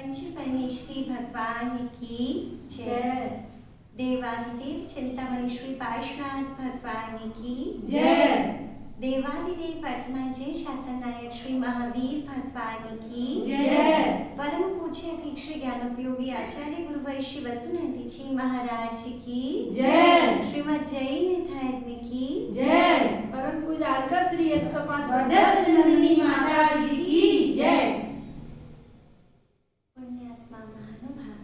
पंच परमेष्ठी भगवान की जय। देवादिदेव चिंतामणि श्री पार्श्वनाथ भगवान की जय। देवादिदेव वर्तमान शासन नायक श्री महावीर भगवान की जय। परम पूज्य अभिक्षु ज्ञानोपयोगी आचार्य गुरुवर्षि वसुनंदी जी महाराज की जय। श्रीमद जैन धर्म की जय। परम पूज्य अर्घा श्री 105 वर्धमानी माता जी की जय। पुण्यात्मा महानुभाव,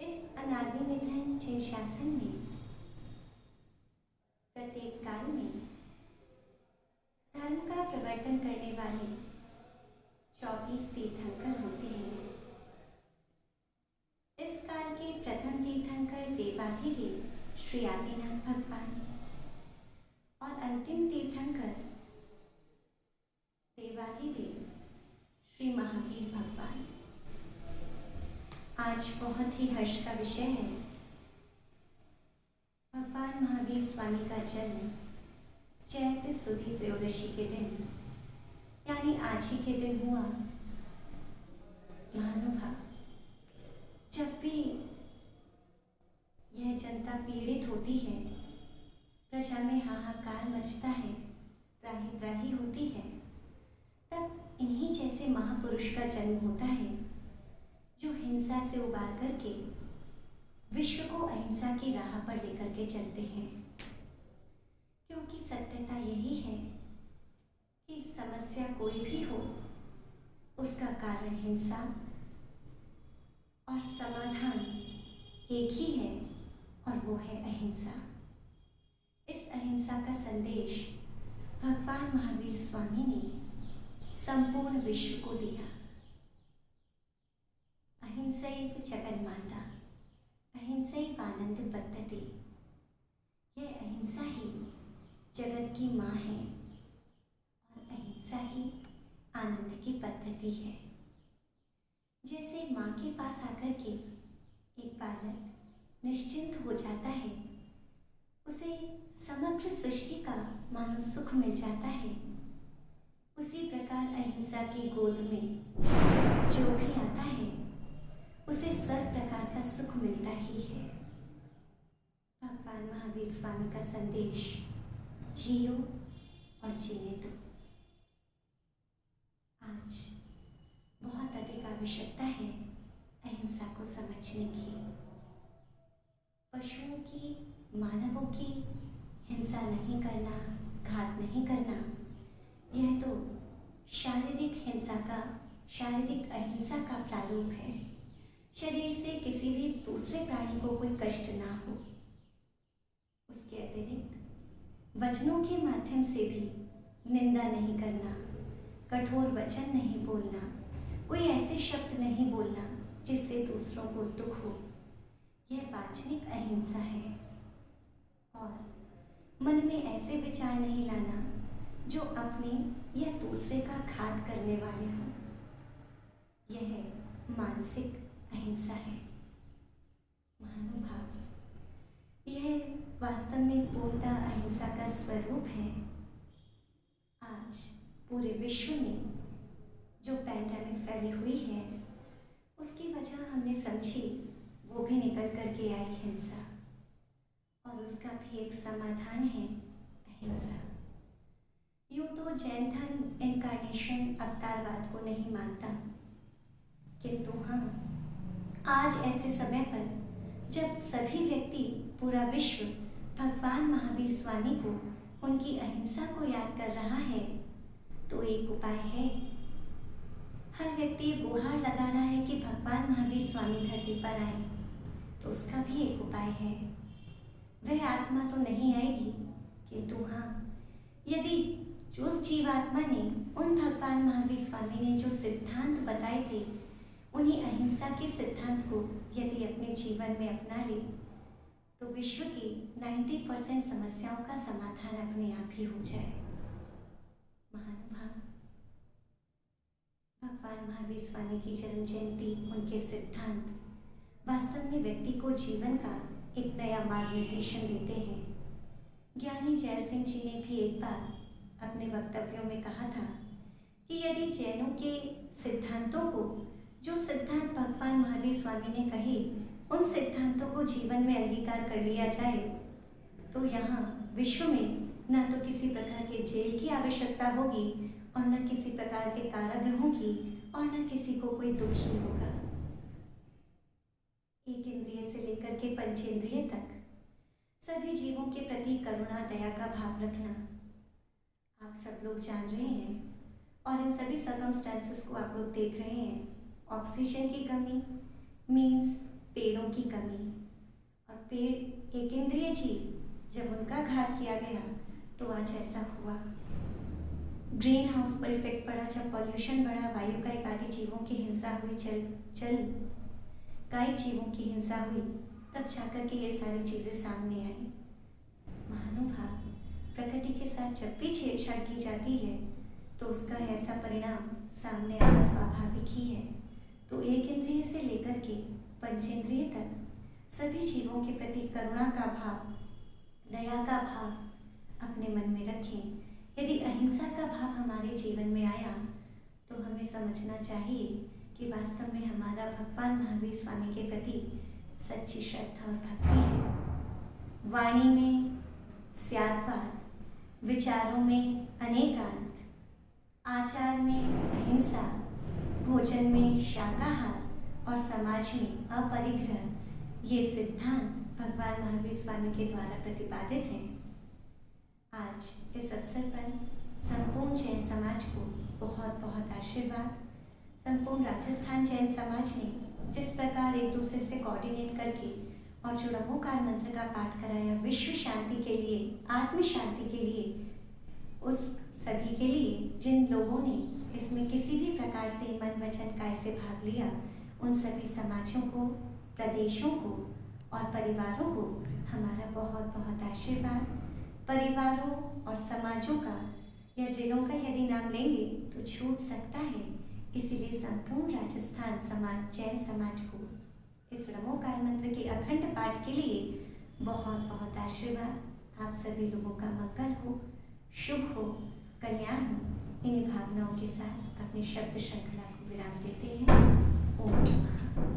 इस अनादि निधन जैन शासन में प्रत्येक काल में धर्म का प्रवर्तन करने वाले 24 तीर्थंकर होते हैं। इस काल के प्रथम तीर्थंकर देवाधिदेव श्री आदिनाथ भगवान और अंतिम तीर्थंकर देवाधिदेव श्री महावीर भगवान। आज बहुत ही हर्ष का विषय है। भगवान महावीर स्वामी का जन्म चैत्र सुदी त्रयोदशी के दिन यानी आज ही के दिन हुआ। महानुभाव, जब भी यह जनता पीड़ित होती है, प्रजा में हाहाकार मचता है, त्राही त्राही होती है, तब इन्हीं जैसे महापुरुष का जन्म होता है जो हिंसा से उबार करके विश्व को अहिंसा की राह पर लेकर के चलते हैं। क्योंकि सत्यता यही है कि समस्या कोई भी हो, उसका कारण हिंसा और समाधान एक ही है और वो है अहिंसा। इस अहिंसा का संदेश भगवान महावीर स्वामी ने संपूर्ण विश्व को दिया। अहिंसैव जगन्माता अहिंसैव आनंद पद्धति। यह अहिंसा ही जगत की माँ है और अहिंसा ही आनंद की पद्धति है। जैसे माँ के पास आकर के एक बालक निश्चिंत हो जाता है, उसे समग्र सृष्टि का मानो सुख मिल जाता है, उसी प्रकार अहिंसा की गोद में जो भी आता है उसे सर्व प्रकार का सुख मिलता ही है। भगवान महावीर स्वामी का संदेश जियो और जीने दो। आज बहुत अधिक आवश्यकता है अहिंसा को समझने की। पशुओं की, मानवों की हिंसा नहीं करना, घात नहीं करना, यह तो शारीरिक हिंसा का, शारीरिक अहिंसा का प्रारूप है। शरीर से किसी भी दूसरे प्राणी को कोई कष्ट ना हो। उसके अतिरिक्त वचनों के माध्यम से भी निंदा नहीं करना, कठोर वचन नहीं बोलना, कोई ऐसे शब्द नहीं बोलना जिससे दूसरों को दुख हो। यह वाचनिक अहिंसा है। और मन में ऐसे विचार नहीं लाना जो अपने या दूसरे का घात करने वाले हों। यह मानसिक अहिंसा है। महानुभाव, यह वास्तव में पूर्णतः अहिंसा का स्वरूप है। आज पूरे विश्व में जो पैंडेमिक फैली हुई है, उसकी वजह हमने समझी, वो भी निकल करके आई हिंसा, और उसका भी एक समाधान है अहिंसा। यूँ तो जैन धर्म इनकार्नेशन अवतारवाद को नहीं मानता, किंतु हाँ, आज ऐसे समय पर जब सभी व्यक्ति, पूरा विश्व भगवान महावीर स्वामी को, उनकी अहिंसा को याद कर रहा है, तो एक उपाय है। हर व्यक्ति गुहार लगा रहा है कि भगवान महावीर स्वामी धरती पर आए, तो उसका भी एक उपाय है। वह आत्मा तो नहीं आएगी, किंतु हाँ, यदि उस जीवात्मा ने उन भगवान महावीर स्वामी ने जो सिद्धांत बताए थे, उन्हीं अहिंसा के सिद्धांत को यदि अपने जीवन में अपना ले, तो विश्व की 90% समस्याओं का समाधान अपने आप ही हो जाए। महानुभाव, भगवान महावीर स्वामी की जन्म जयंती, उनके सिद्धांत वास्तव में व्यक्ति को जीवन का एक नया मार्गदर्शन देते हैं। ज्ञानी जैल सिंह जी ने भी एक बार अपने वक्तव्यों में कहा था कि यदि जैनों के सिद्धांतों को, जो सिद्धांत भगवान महावीर स्वामी ने कहे, उन सिद्धांतों को जीवन में अंगीकार कर लिया जाए तो यहाँ विश्व में न तो किसी प्रकार के जेल की आवश्यकता होगी और न किसी प्रकार के कारागृहों की, और न किसी को कोई दुख ही होगा। एक इंद्रिय से लेकर के पंचेंद्रिय तक सभी जीवों के प्रति करुणा दया का भाव रखना आप सब लोग जान रहे हैं, और इन सभी सर्कमस्टेंसेस को आप लोग देख रहे हैं। ऑक्सीजन की कमी मीन्स पेड़ों की कमी, और पेड़ एक इंद्रिय जीव जब उनका घात किया गया तो आज ऐसा हुआ। ग्रीन हाउस पर इफेक्ट पड़ा, जब पॉल्यूशन बढ़ा, वायु का एक आदि जीवों की हिंसा हुई, जल कायिक जीवों की हिंसा हुई, तब जाकर के ये सारी चीज़ें सामने आई। महानुभाव, प्रकृति के साथ जब भी छेड़छाड़ की जाती है तो उसका ऐसा परिणाम सामने आना स्वाभाविक ही है। तो एक इंद्रिय से लेकर के पंचेंद्रिय तक सभी जीवों के प्रति करुणा का भाव, दया का भाव अपने मन में रखें। यदि अहिंसा का भाव हमारे जीवन में आया तो हमें समझना चाहिए कि वास्तव में हमारा भगवान महावीर स्वामी के प्रति सच्ची श्रद्धा और भक्ति है। वाणी में स्यादवाद, विचारों में अनेकांत, आचार में अहिंसा, भोजन में शाकाहार और समाज में अपरिग्रह, ये सिद्धांत भगवान महावीर स्वामी के द्वारा प्रतिपादित हैं। आज इस अवसर पर संपूर्ण जैन समाज को बहुत बहुत आशीर्वाद। संपूर्ण राजस्थान जैन समाज ने जिस प्रकार एक दूसरे से कोऑर्डिनेट करके और जो नमोकार मंत्र का पाठ कराया विश्व शांति के लिए, आत्म शांति के लिए, उस सभी के लिए जिन लोगों ने इसमें किसी भी प्रकार से मन वचन काय से भाग लिया, उन सभी समाजों को, प्रदेशों को और परिवारों को हमारा बहुत बहुत आशीर्वाद। परिवारों और समाजों का या जिलों का यदि नाम लेंगे तो छूट सकता है, इसीलिए संपूर्ण राजस्थान समाज, जैन समाज को इस नमोकार मंत्र के अखंड पाठ के लिए बहुत बहुत आशीर्वाद। आप सभी लोगों का मंगल हो, शुभ हो, कल्याण हो। इन्हीं भावनाओं के साथ अपनी शब्द श्रृंखला को विराम देते हैं। ओम नमः।